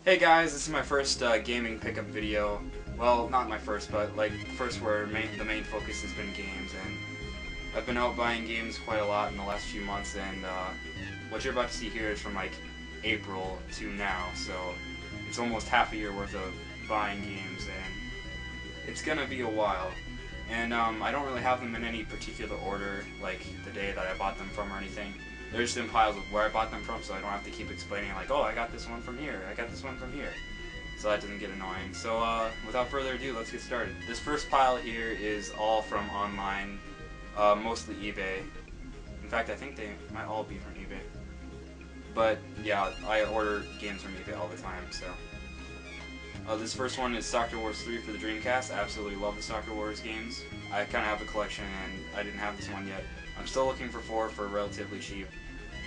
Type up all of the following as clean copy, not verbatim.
Hey guys, this is my first gaming pickup video. Well, not my first, but like first where the main focus has been games, and I've been out buying games quite a lot in the last few months, and what you're about to see here is from like April to now, so it's almost half a year worth of buying games, and it's gonna be a while. And I don't really have them in any particular order, like the day that I bought them from or anything. They're just in piles of where I bought them from, so I don't have to keep explaining like, oh, I got this one from here, I got this one from here. So that doesn't get annoying. So without further ado, let's get started. This first pile here is all from online, mostly eBay. In fact, I think they might all be from eBay. But yeah, I order games from eBay all the time, so. This first one is Soccer Wars 3 for the Dreamcast. I absolutely love the Soccer Wars games. I kind of have a collection, and I didn't have this one yet. I'm still looking for 4 for relatively cheap.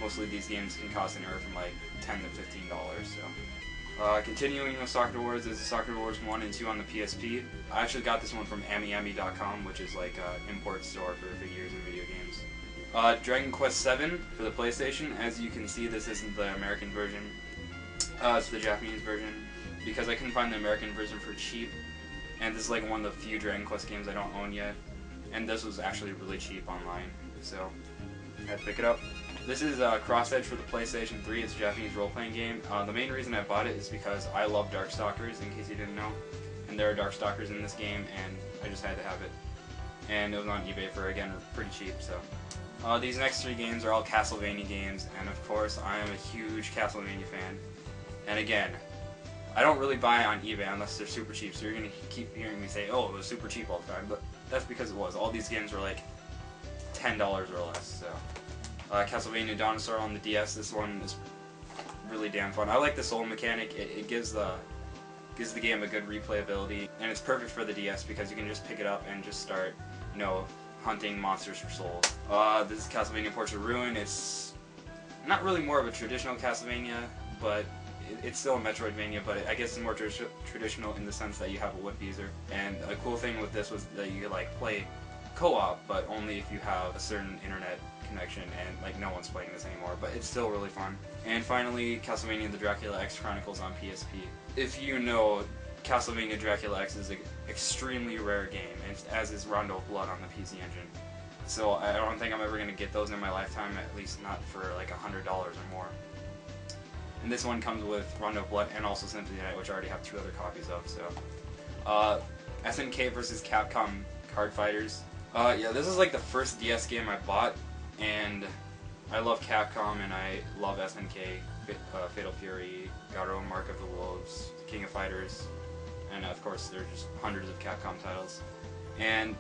Mostly these games can cost anywhere from like $10 to $15, so. Continuing with Soccer Wars is Soccer Wars 1 and 2 on the PSP. I actually got this one from AmiAmi.com, which is like an import store for figures and video games. Dragon Quest VII for the PlayStation. As you can see, this isn't the American version. It's the Japanese version, because I couldn't find the American version for cheap. And this is like one of the few Dragon Quest games I don't own yet. And this was actually really cheap online, so I had to pick it up. This is Cross Edge for the PlayStation 3. It's a Japanese role-playing game. The main reason I bought it is because I love Darkstalkers, in case you didn't know. And there are Darkstalkers in this game, and I just had to have it. And it was on eBay for, again, pretty cheap, so. These next 3 games are all Castlevania games, and of course, I am a huge Castlevania fan. And again, I don't really buy on eBay unless they're super cheap, so you're going to keep hearing me say, oh, it was super cheap all the time, but that's because it was. All these games were like $10 or less, so. Castlevania Dinosaur on the DS, this one is really damn fun. I like the soul mechanic. It gives the game a good replayability, and it's perfect for the DS because you can just pick it up and just start, you know, hunting monsters for souls. This is Castlevania Portrait of Ruin. It's not really more of a traditional Castlevania, but it's still a Metroidvania, but I guess it's more traditional in the sense that you have a whip user. And a cool thing with this was that you could like play co-op, but only if you have a certain internet connection, and like no one's playing this anymore, but it's still really fun. And finally, Castlevania The Dracula X Chronicles on PSP. If you know, Castlevania Dracula X is an extremely rare game, as is Rondo of Blood on the PC Engine. So I don't think I'm ever going to get those in my lifetime, at least not for like $100 or more. And this one comes with Rondo of Blood and also Symphony Night, which I already have 2 other copies of, so. SNK vs. Capcom Card Fighters. Yeah, this is like the first DS game I bought, and I love Capcom and I love SNK, Fatal Fury, Garo, Mark of the Wolves, King of Fighters, and of course there's just hundreds of Capcom titles. And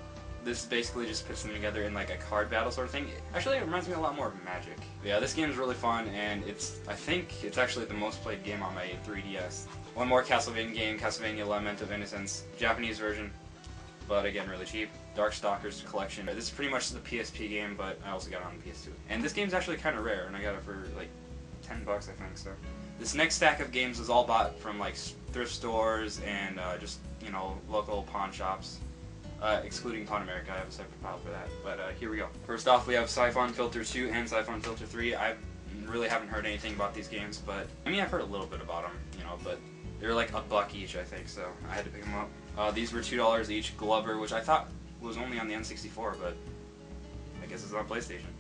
this basically just puts them together in like a card battle sort of thing. Actually, it reminds me a lot more of Magic. But yeah, this game is really fun, and I think it's actually the most played game on my 3DS. One more Castlevania game, Castlevania Lament of Innocence, Japanese version, but again, really cheap. Darkstalkers Collection. This is pretty much the PSP game, but I also got it on the PS2. And this game's actually kind of rare, and I got it for like $10, I think, so. This next stack of games is all bought from like thrift stores and just, you know, local pawn shops. Excluding Pawn America, I have a separate file for that. But here we go. First off, we have Siphon Filter 2 and Siphon Filter 3. I really haven't heard anything about these games, but I mean, I've heard a little bit about them, you know, but they're like $1 each, I think, so I had to pick them up. These were $2 each. Glover, which I thought was only on the N64, but I guess it's on PlayStation.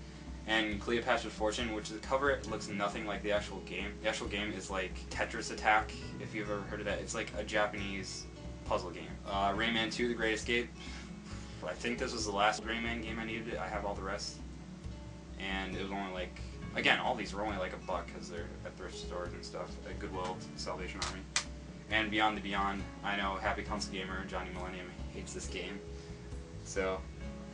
And Cleopatra's Fortune, which the cover looks nothing like the actual game. The actual game is like Tetris Attack, if you've ever heard of that. It's like a Japanese puzzle game. Rayman 2: The Great Escape. I think this was the last Rayman game I needed. I have all the rest. And it was only like, again, all these were only like $1 because they're at thrift stores and stuff, at Goodwill, Salvation Army. And Beyond the Beyond. I know Happy Console Gamer, Johnny Millennium, hates this game, so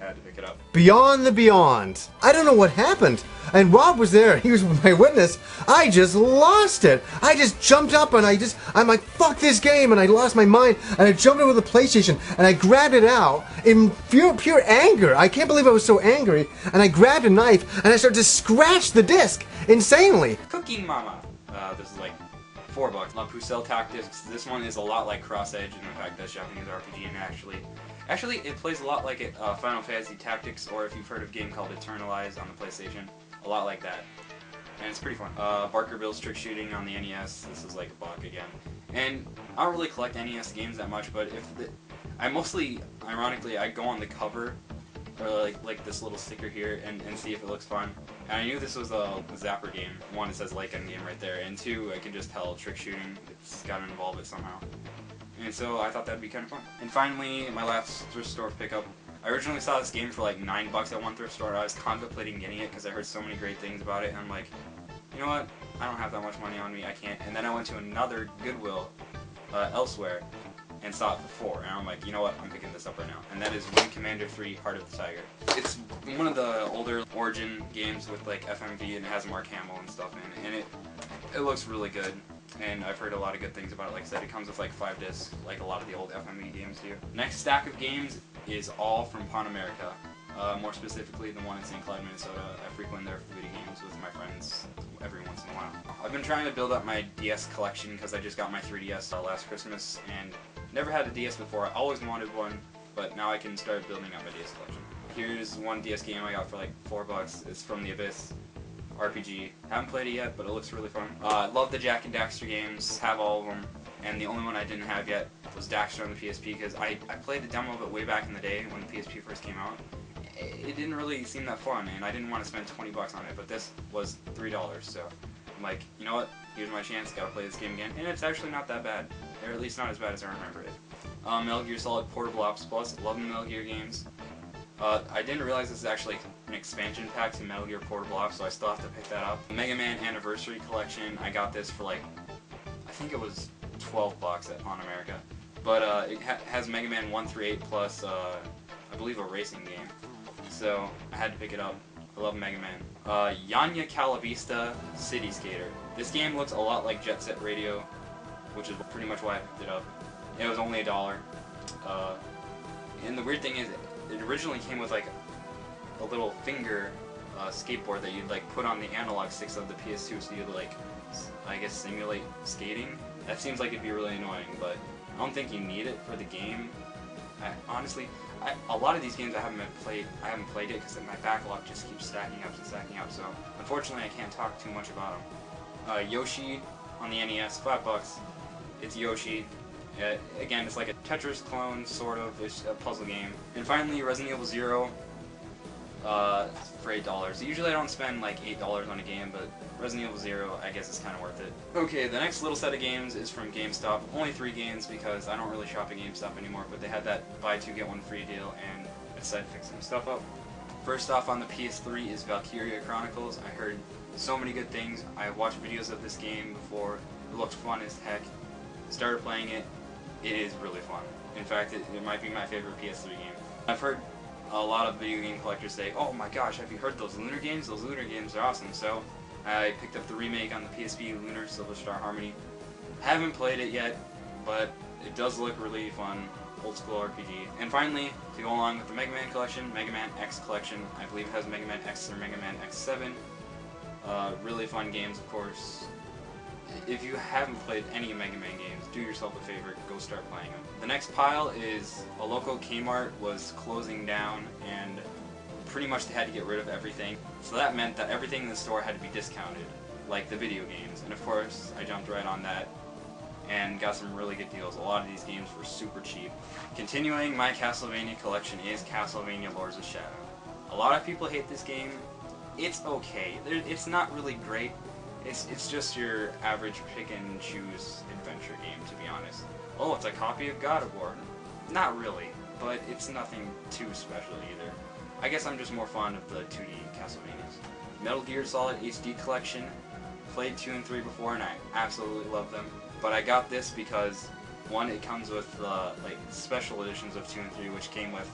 I had to pick it up. Beyond the Beyond. I don't know what happened. And Rob was there. He was my witness. I just lost it. I just jumped up and I'm like, fuck this game. And I lost my mind. And I jumped over the PlayStation and I grabbed it out in pure anger. I can't believe I was so angry. And I grabbed a knife and I started to scratch the disc insanely. Cooking Mama. This is like $4. La Pucelle Tactics. This one is a lot like Cross Edge in the fact that it's Japanese RPG, and actually it plays a lot like Final Fantasy Tactics, or if you've heard of a game called Eternalize on the PlayStation, a lot like that. and it's pretty fun. Barker Bill's Trick Shooting on the NES. This is like a buck again. And I don't really collect NES games that much, but I mostly, ironically, I go on the cover, or like this little sticker here, and see if it looks fun. And I knew this was a Zapper game. One, it says Lycan game right there, and two, I can just tell Trick Shooting, it's got to involve it somehow. And so I thought that'd be kind of fun. And finally, my last thrift store pickup. I originally saw this game for like $9 at one thrift store. I was contemplating getting it because I heard so many great things about it, and I'm like, you know what? I don't have that much money on me. I can't. And then I went to another Goodwill elsewhere and saw it for $4. And I'm like, you know what? I'm picking this up right now. And that is Wing Commander 3: Heart of the Tiger. It's one of the older Origin games with like FMV, and it has Mark Hamill and stuff in it. And it looks really good. And I've heard a lot of good things about it. Like I said, it comes with like 5 discs, like a lot of the old FMV games do. Next stack of games is all from Pan America. More specifically, the one in St. Cloud, Minnesota. I frequent their video games with my friends every once in a while. I've been trying to build up my DS collection because I just got my 3DS last Christmas and never had a DS before. I always wanted one, but now I can start building up my DS collection. Here's one DS game I got for like $4. It's from the Abyss. RPG. Haven't played it yet, but it looks really fun. Love the Jak and Daxter games, have all of them, and the only one I didn't have yet was Daxter on the PSP because I played a demo of it way back in the day when the PSP first came out. It didn't really seem that fun, and I didn't want to spend $20 on it, but this was $3, so I'm like, you know what, here's my chance, gotta play this game again, and it's actually not that bad, or at least not as bad as I remember it. Metal Gear Solid Portable Ops Plus, love the Metal Gear games. I didn't realize this is actually an expansion pack to Metal Gear Portable Ops, so I still have to pick that up. The Mega Man Anniversary Collection, I got this for like, I think it was $12 at Pan America. But it has Mega Man 1 through 8 plus, I believe, a racing game. So I had to pick it up. I love Mega Man. Yanya Calavista City Skater. This game looks a lot like Jet Set Radio, which is pretty much why I picked it up. It was only $1. And the weird thing is, it originally came with like a little finger skateboard that you'd like put on the analog sticks of the PS2, so you'd like, I guess, simulate skating. That seems like it'd be really annoying, but I don't think you need it for the game. Honestly, a lot of these games I haven't played it because my backlog just keeps stacking up and stacking up. So unfortunately, I can't talk too much about them. Yoshi on the NES, $5. It's Yoshi. Again, it's like a Tetris clone, sort of. It's a puzzle game. And finally, Resident Evil 0 for $8. Usually I don't spend like $8 on a game, but Resident Evil 0, I guess it's kind of worth it. Okay, the next little set of games is from GameStop. Only 3 games because I don't really shop at GameStop anymore, but they had that buy 2 get 1 free deal, and I decided to pick some stuff up. First off on the PS3 is Valkyria Chronicles. I heard so many good things. I watched videos of this game before. It looked fun as heck. Started playing it. It is really fun. In fact, it might be my favorite PS3 game. I've heard a lot of video game collectors say, oh my gosh, have you heard those Lunar games? Those Lunar games are awesome. So I picked up the remake on the PSP, Lunar Silver Star Harmony. Haven't played it yet, but it does look really fun. Old school RPG. And finally, to go along with the Mega Man collection, Mega Man X collection. I believe it has Mega Man X or Mega Man X7. Really fun games, of course. If you haven't played any Mega Man games, do yourself a favor, go start playing them. The next pile is a local Kmart was closing down, and pretty much they had to get rid of everything. So that meant that everything in the store had to be discounted, like the video games. And of course, I jumped right on that and got some really good deals. A lot of these games were super cheap. Continuing my Castlevania collection is Castlevania Lords of Shadow. A lot of people hate this game. It's okay. It's not really great. It's just your average pick-and-choose adventure game, to be honest. Oh, it's a copy of God of War. Not really, but it's nothing too special either. I guess I'm just more fond of the 2D Castlevanias. Metal Gear Solid HD Collection. Played 2 and 3 before, and I absolutely love them. But I got this because, one, it comes with like special editions of 2 and 3, which came with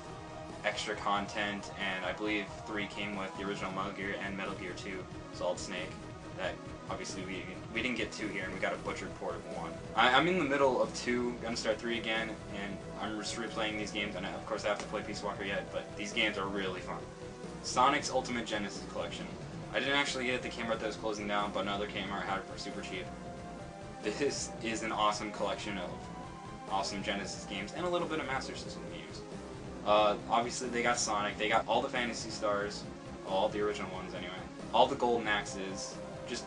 extra content, and I believe 3 came with the original Metal Gear and Metal Gear 2, Solid Snake. That obviously we didn't get 2 here, and we got a butchered port of 1. I'm in the middle of 2, gonna start 3 again, and I'm just replaying these games, and of course I have to play Peace Walker yet, but these games are really fun. Sonic's Ultimate Genesis Collection. I didn't actually get it at the Kmart that was closing down, but another Kmart had it for super cheap. This is an awesome collection of awesome Genesis games, and a little bit of Master System games. Obviously they got Sonic, they got all the Phantasy Stars, all the original ones anyway, all the Golden Axes, just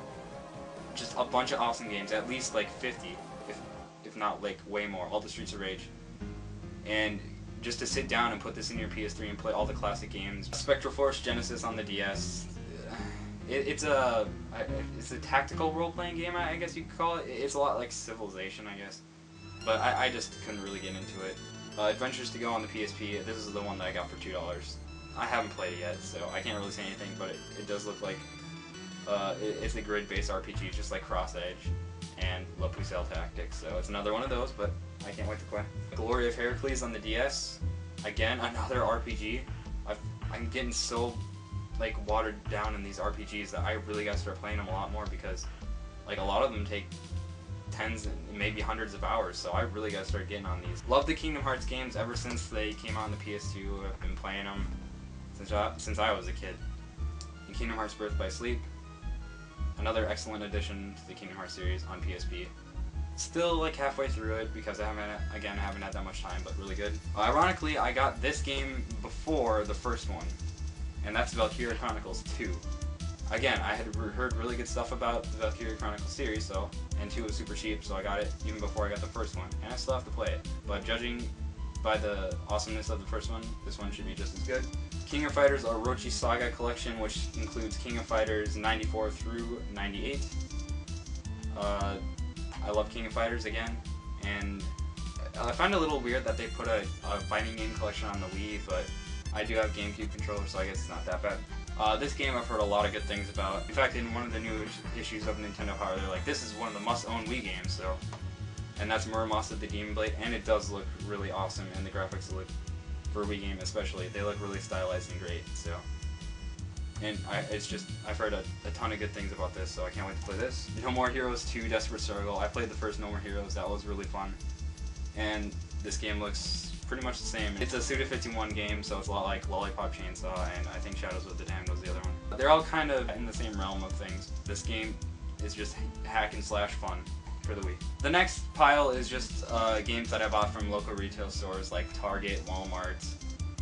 just a bunch of awesome games, at least like 50, if not like way more. All the Streets of Rage, and just to sit down and put this in your PS3 and play all the classic games. Spectral Force Genesis on the DS. It's a tactical role-playing game, I guess you could call it. It's a lot like Civilization, I guess, but I just couldn't really get into it. Adventures to Go on the PSP. This is the one that I got for $2. I haven't played it yet, so I can't really say anything, but it does look like it's a grid-based RPG, just like Cross Edge and La Pucelle Tactics. So it's another one of those, but I can't wait to play. Glory of Heracles on the DS. Again, another RPG. I'm getting so like watered down in these RPGs that I really gotta start playing them a lot more, because like a lot of them take tens and maybe hundreds of hours, so I really gotta start getting on these. Love the Kingdom Hearts games ever since they came out on the PS2. I've been playing them since I was a kid. And Kingdom Hearts Birth by Sleep, another excellent addition to the Kingdom Hearts series on PSP. Still like halfway through it because I haven't had that much time, but really good. Ironically, I got this game before the first one, and that's Valkyria Chronicles 2. Again, I had heard really good stuff about the Valkyria Chronicles series, and 2 was super cheap, so I got it even before I got the first one, and I still have to play it. But judging by the awesomeness of the first one, this one should be just as good. King of Fighters Orochi Saga Collection, which includes King of Fighters 94 through 98. I love King of Fighters again, and I find it a little weird that they put a fighting game collection on the Wii, but I do have GameCube controllers, so I guess it's not that bad. This game I've heard a lot of good things about. In fact, in one of the new issues of Nintendo Power, they're like, this is one of the must-own Wii games, so. And that's Muramasa the Demon Blade, and it does look really awesome, and the graphics look, for a Wii game especially, they look really stylized and great, so. And I've heard a ton of good things about this, so I can't wait to play this. No More Heroes 2 Desperate Struggle. I played the first No More Heroes, that was really fun. And this game looks pretty much the same. It's a Suda51 game, so it's a lot like Lollipop Chainsaw, and I think Shadows of the Damned was the other one. They're all kind of in the same realm of things. This game is just hack and slash fun for the Wii. The next pile is just games that I bought from local retail stores like Target, Walmart,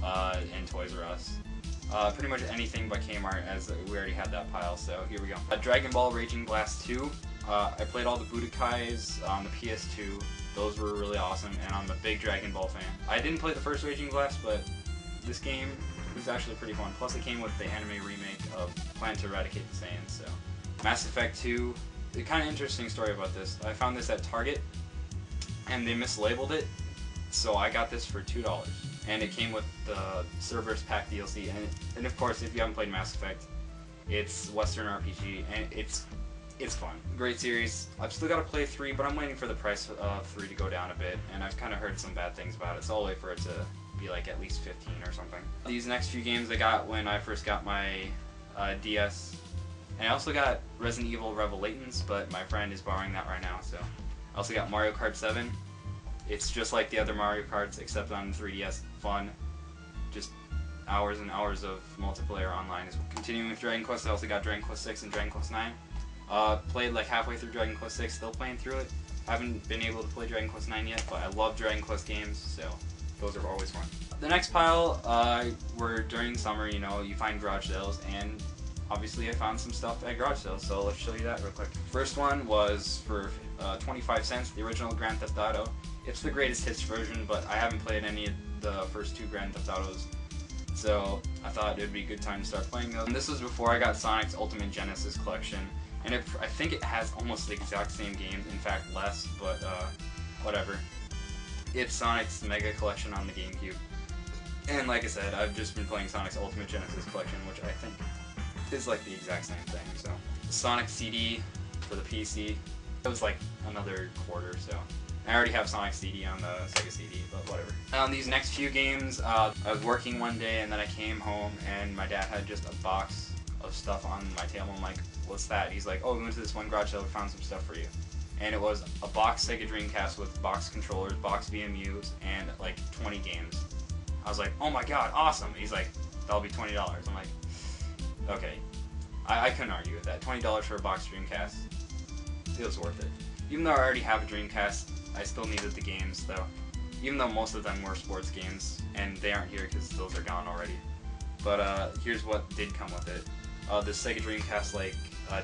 and Toys R Us. Pretty much anything but Kmart, as we already had that pile, so here we go. Dragon Ball Raging Blast 2. I played all the Budokais on the PS2. Those were really awesome, and I'm a big Dragon Ball fan. I didn't play the first Raging Blast, but this game was actually pretty fun. Plus it came with the anime remake of Plan to Eradicate the Saiyans, so. Mass Effect 2. The kind of interesting story about this. I found this at Target, and they mislabeled it, so I got this for $2. And it came with the Cerberus Pack DLC, and of course, if you haven't played Mass Effect, it's Western RPG, and it's fun. Great series. I've still got to play 3, but I'm waiting for the price of 3 to go down a bit, and I've kind of heard some bad things about it, so I'll wait for it to be like at least 15 or something. These next few games I got when I first got my DS, and I also got Resident Evil Revelations, but my friend is borrowing that right now, so. I also got Mario Kart 7. It's just like the other Mario Karts, except on 3DS. Fun. Just hours and hours of multiplayer online. Continuing with Dragon Quest, I also got Dragon Quest 6 and Dragon Quest 9. Played like halfway through Dragon Quest 6, still playing through it. Haven't been able to play Dragon Quest 9 yet, but I love Dragon Quest games, so those are always fun. The next pile, were during summer, you know, you find garage sales, and obviously I found some stuff at garage sales, so let's show you that real quick. First one was for 25 cents, the original Grand Theft Auto. It's the greatest hits version, but I haven't played any of the first 2 Grand Theft Autos, so I thought it would be a good time to start playing those. And this was before I got Sonic's Ultimate Genesis Collection, and I think it has almost the exact same games, in fact less, but whatever. It's Sonic's Mega Collection on the GameCube. And like I said, I've just been playing Sonic's Ultimate Genesis Collection, which I think is like the exact same thing, so. Sonic CD for the PC, it was like another quarter, so. I already have Sonic CD on the Sega CD, but whatever. On these next few games, I was working one day and then I came home and my dad had just a box of stuff on my table. I'm like, what's that? And he's like, oh, we went to this one garage sale, we found some stuff for you. And it was a box Sega Dreamcast with box controllers, box VMUs, and like 20 games. I was like, oh my god, awesome. He's like, that'll be $20. I'm like, okay. I couldn't argue with that. $20 for a box Dreamcast, it was worth it. Even though I already have a Dreamcast, I still needed the games, though. Even though most of them were sports games, and they aren't here because those are gone already. But here's what did come with it. The Sega Dreamcast, like,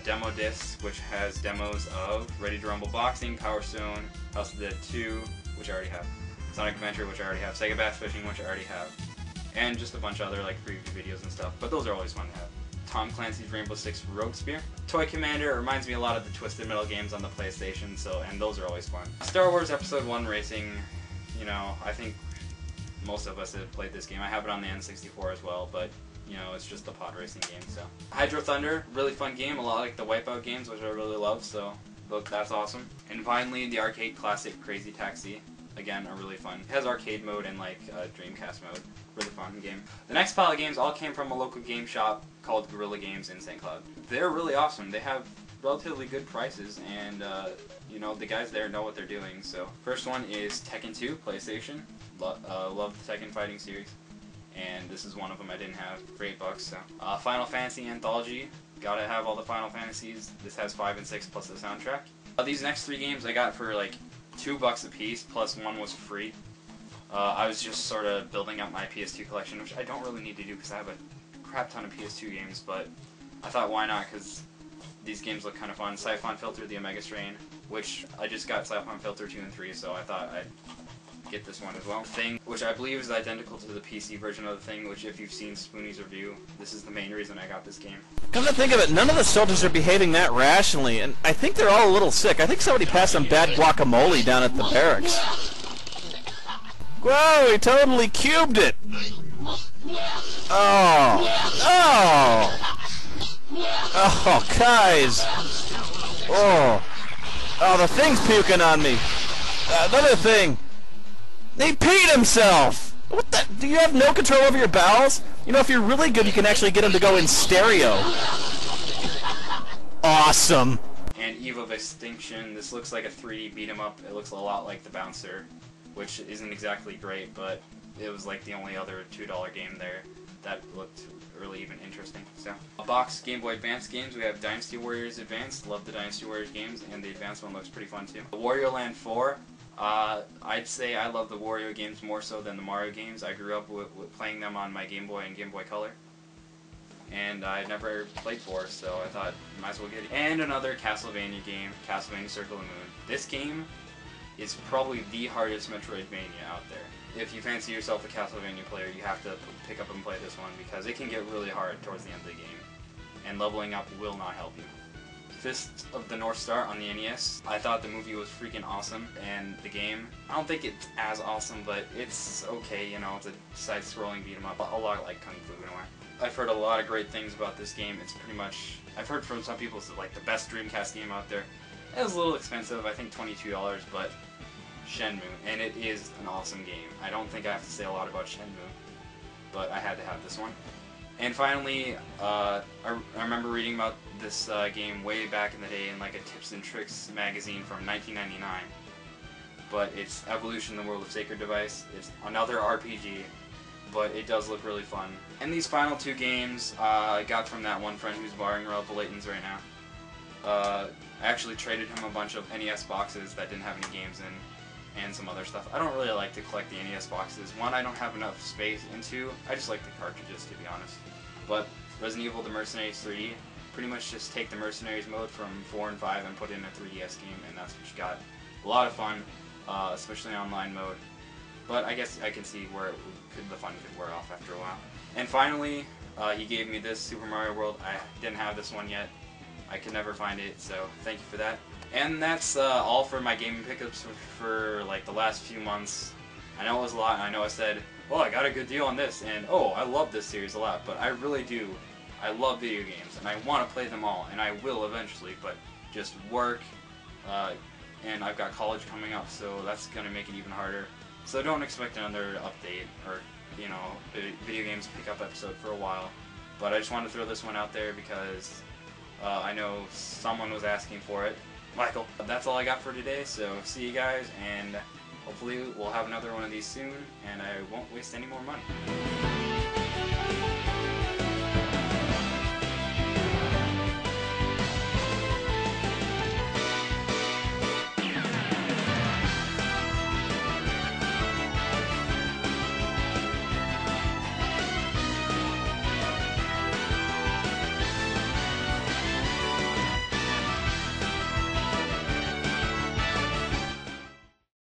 demo disc, which has demos of Ready to Rumble Boxing, Power Stone, House of the Dead 2, which I already have, Sonic Adventure, which I already have, Sega Bass Fishing, which I already have, and just a bunch of other like preview videos and stuff, but those are always fun to have. Tom Clancy's Rainbow Six Rogue Spear. Toy Commander reminds me a lot of the Twisted Metal games on the PlayStation, and those are always fun. Star Wars Episode 1 Racing, you know, I think most of us have played this game. I have it on the N64 as well, but you know, it's just the pod racing game, so. Hydro Thunder, really fun game, a lot like the Wipeout games, which I really love, so that's awesome. And finally, the arcade classic Crazy Taxi. Again, a really fun. It has arcade mode and like Dreamcast mode. Really fun game. The next pile of games all came from a local game shop called Guerrilla Games in St. Cloud. They're really awesome. They have relatively good prices, and you know, the guys there know what they're doing. So first one is Tekken 2 PlayStation. Love the Tekken fighting series, and this is one of them I didn't have for $8. So Final Fantasy Anthology. Gotta have all the Final Fantasies. This has 5 and 6 plus the soundtrack. These next 3 games I got for like $2 a piece, plus one was free. I was just sort of building up my PS2 collection, which I don't really need to do because I have a crap ton of PS2 games, but I thought why not, because these games look kind of fun. Siphon Filter, The Omega Strain, which I just got Siphon Filter 2 and 3, so I thought I'd get this one as well. Thing, which I believe is identical to the PC version of the Thing, which if you've seen Spoonie's review, this is the main reason I got this game. Come to think of it, none of the soldiers are behaving that rationally, and I think they're all a little sick. I think somebody passed some bad guacamole down at the barracks. Whoa, he totally cubed it! Oh! Oh! Oh, guys! Oh! Oh, the Thing's puking on me! Another Thing! He peed himself! What the? Do you have no control over your bowels? You know, if you're really good, you can actually get him to go in stereo. Awesome! And Eve of Extinction. This looks like a 3D beat 'em up. It looks a lot like the Bouncer, which isn't exactly great, but it was like the only other $2 game there that looked really even interesting. So, a box Game Boy Advance games. We have Dynasty Warriors Advanced. Love the Dynasty Warriors games, and the Advanced one looks pretty fun too. Wario Land 4. I'd say I love the Wario games more so than the Mario games. I grew up with playing them on my Game Boy and Game Boy Color, and I never played 4, so I thought might as well get it. And another Castlevania game, Castlevania Circle of the Moon. This game is probably the hardest Metroidvania out there. If you fancy yourself a Castlevania player, you have to pick up and play this one because it can get really hard towards the end of the game, and leveling up will not help you. Fist of the North Star on the NES. I thought the movie was freaking awesome, and the game, I don't think it's as awesome, but it's okay, you know, it's a side-scrolling beat 'em up, a lot like Kung Fu in a way. I've heard a lot of great things about this game. It's pretty much, I've heard from some people it's like the best Dreamcast game out there. It was a little expensive, I think $22, but Shenmue, and it is an awesome game. I don't think I have to say a lot about Shenmue, but I had to have this one. And finally, I remember reading about this game way back in the day in like a Tips and Tricks magazine from 1999. But it's Evolution: The World of Sacred Device. It's another RPG, but it does look really fun. And these final 2 games I got from that one friend who's borrowing Rebel Layton's right now. I actually traded him a bunch of NES boxes that didn't have any games in, and some other stuff. I don't really like to collect the NES boxes. One, I don't have enough space, and 2, I just like the cartridges, to be honest. But Resident Evil: The Mercenaries 3D, pretty much just take the Mercenaries mode from 4 and 5 and put it in a 3DS game, and that's what you got. A lot of fun, especially online mode. But I guess I can see where the fun could wear off after a while. And finally, he gave me this Super Mario World. I didn't have this one yet. I could never find it, so thank you for that. And that's all for my gaming pickups for like the last few months. I know it was a lot, and I know I said, well, I got a good deal on this, and oh, I love this series a lot, but I really do. I love video games, and I want to play them all, and I will eventually, but just work, and I've got college coming up, so that's going to make it even harder. So don't expect another update, or, you know, video games pickup episode for a while. But I just wanted to throw this one out there because I know someone was asking for it. Michael. That's all I got for today, so see you guys, and hopefully we'll have another one of these soon, and I won't waste any more money.